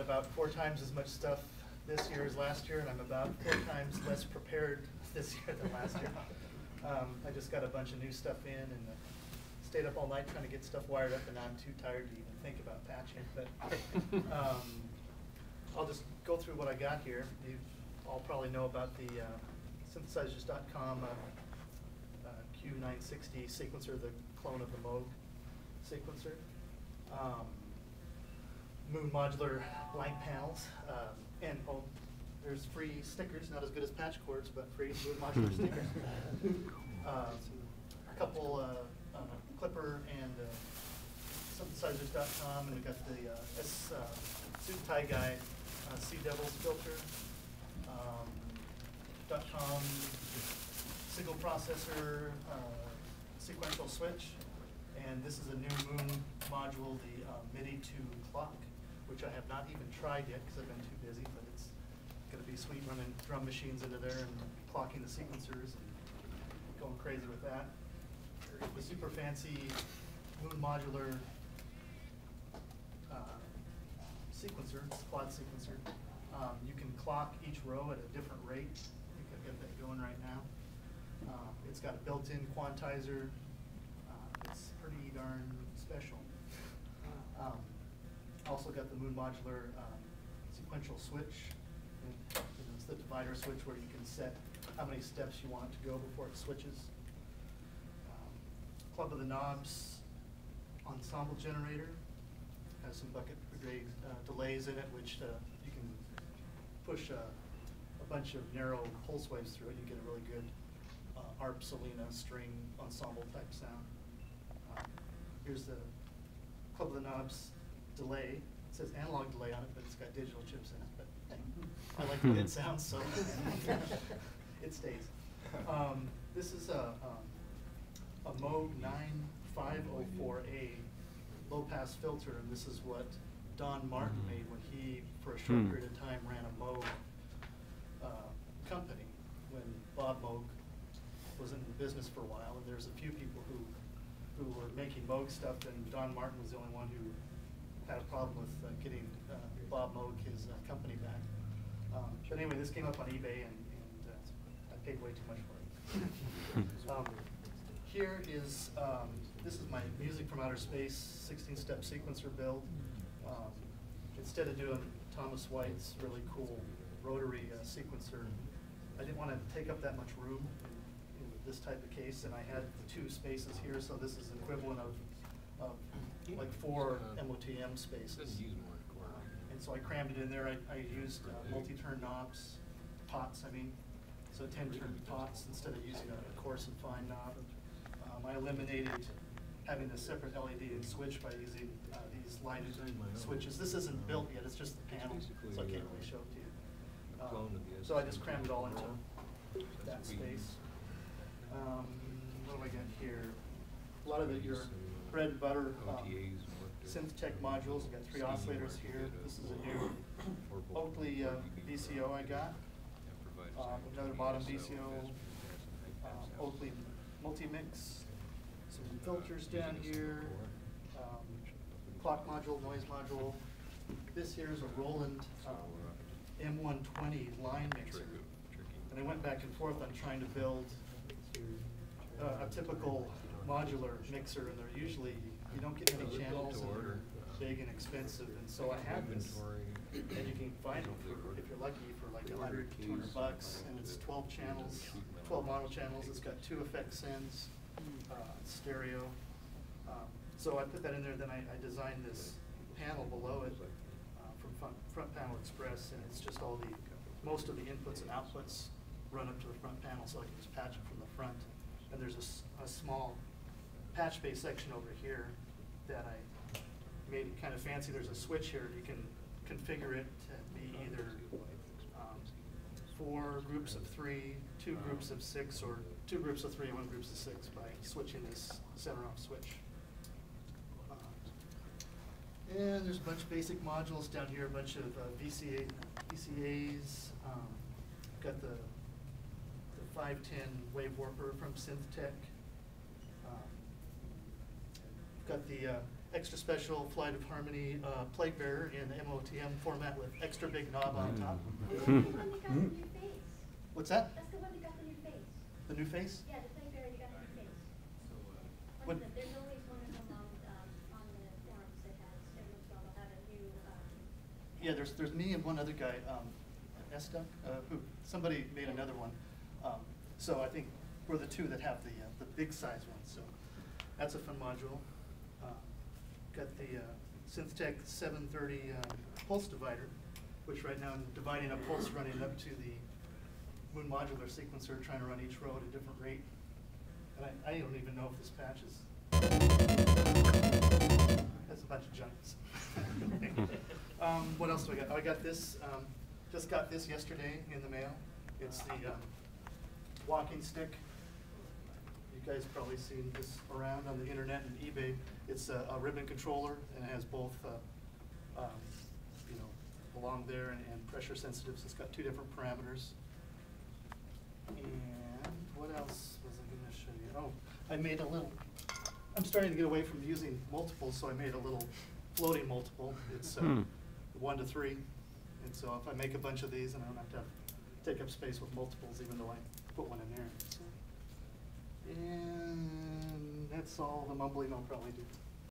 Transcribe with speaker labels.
Speaker 1: got about 4 times as much stuff this year as last year, and I'm about 4 times less prepared this year than last year. I just got a bunch of new stuff in, and stayed up all night trying to get stuff wired up, and now I'm too tired to even think about patching. But I'll just go through what I got here. You all probably know about the synthesizers.com Q960 sequencer, the clone of the Moog sequencer. Moon modular line panels, and there's free stickers, not as good as patch cords, but free Moon modular stickers. A couple Clipper and synthesizers.com, and we got the Suit Tie Guy Sea Devils filter. .com single processor sequential switch, and this is a new Moon module, the MIDI to clock, which I have not even tried yet because I've been too busy, but it's going to be sweet running drum machines into there and clocking the sequencers and going crazy with that. The super fancy Moon modular sequencer, quad sequencer. You can clock each row at a different rate. I think I've got that going right now. It's got a built-in quantizer. It's pretty darn special. Also got the Moon modular sequential switch. It's the divider switch where you can set how many steps you want it to go before it switches. Club of the Knobs ensemble generator has some bucket brigade delays in it, which you can push a bunch of narrow pulse waves through it. You get a really good ARP Selena string ensemble type sound. Here's the Club of the Knobs delay. It says analog delay on it, but it's got digital chips in it. But I like the way it sounds, so it stays. This is a Moog 9504A low-pass filter, and this is what Don Martin made when he, for a short period of time, ran a Moog company when Bob Moog was in the business for a while, and there's a few people who were making Moog stuff, and Don Martin was the only one who had a problem with getting Bob Moog his company back. But anyway, this came up on eBay, and I paid way too much for it. Here is, this is my Music from Outer Space 16-step sequencer build. Instead of doing Thomas White's really cool rotary sequencer, I didn't want to take up that much room in this type of case, and I had the 2 spaces here, so this is equivalent of like 4 MOTM spaces. And so I crammed it in there. I used multi-turn knobs, pots, I mean, so 10-turn pots instead of using a coarse and fine knob. I eliminated having a separate LED and switch by using these lighted switches. This isn't built yet, it's just the panel, so I can't really show it to you. So I just crammed it all into that space. What do I got here? A lot of your bread and butter synth tech modules. I've got 3 oscillators here. This is a new Oakley VCO I got. Another bottom VCO, Oakley multi-mix. Some filters down here. Clock module, noise module. This here is a Roland M120 line mixer. And I went back and forth on trying to build a typical modular mixer, and they're usually, you don't get many channels, and they're big and expensive, and so I have this, and you can find them for, if you're lucky, for like $100, $200, and it's 12 channels, 12 mono channels. It's got 2 effect sends, stereo. So I put that in there, then I designed this panel below it from Front Panel Express, and it's just all most of the inputs and outputs run up to the front panel, so I can just patch it from the front. And there's a small patch bay section over here that I made it kind of fancy. There's a switch here. You can configure it to be either 4 groups of 3, 2 groups of 6, or 2 groups of 3 and 1 groups of 6 by switching this center off switch. And there's a bunch of basic modules down here, a bunch of VCAs. Got the 510 wave warper from Synth Tech. Got the extra special Flight of Harmony plate bearer in MOTM format with extra big knob on top.
Speaker 2: That's the one you got in your face.
Speaker 1: What's that?
Speaker 2: That's the one you got in your face.
Speaker 1: The new face?
Speaker 2: Yeah, the plate bearer you got in your face.
Speaker 1: What-
Speaker 2: There's always one of them on the forums that has, every once in a while they'll have a new,
Speaker 1: Yeah, there's me and one other guy, Estuck, who, somebody made another one. So I think we're the two that have the big size one, so that's a fun module. Got the Synth 730 pulse divider, which right now I'm dividing a pulse running up to the Moon modular sequencer, trying to run each row at a different rate. And I don't even know if this patch is, that's a bunch of junk. What else do I got? Oh, I got this, just got this yesterday in the mail. It's the walking stick. You guys probably seen this around on the internet and eBay. It's a ribbon controller, and it has both, you know, along there and pressure sensitives. It's got two different parameters. And what else was I going to show you? Oh, I made a little, I'm starting to get away from using multiples, so I made a little floating multiple. It's 1 to 3. And so if I make a bunch of these, and I don't have to take up space with multiples, even though I put one in there. So. And that's all the mumbling I'll probably do.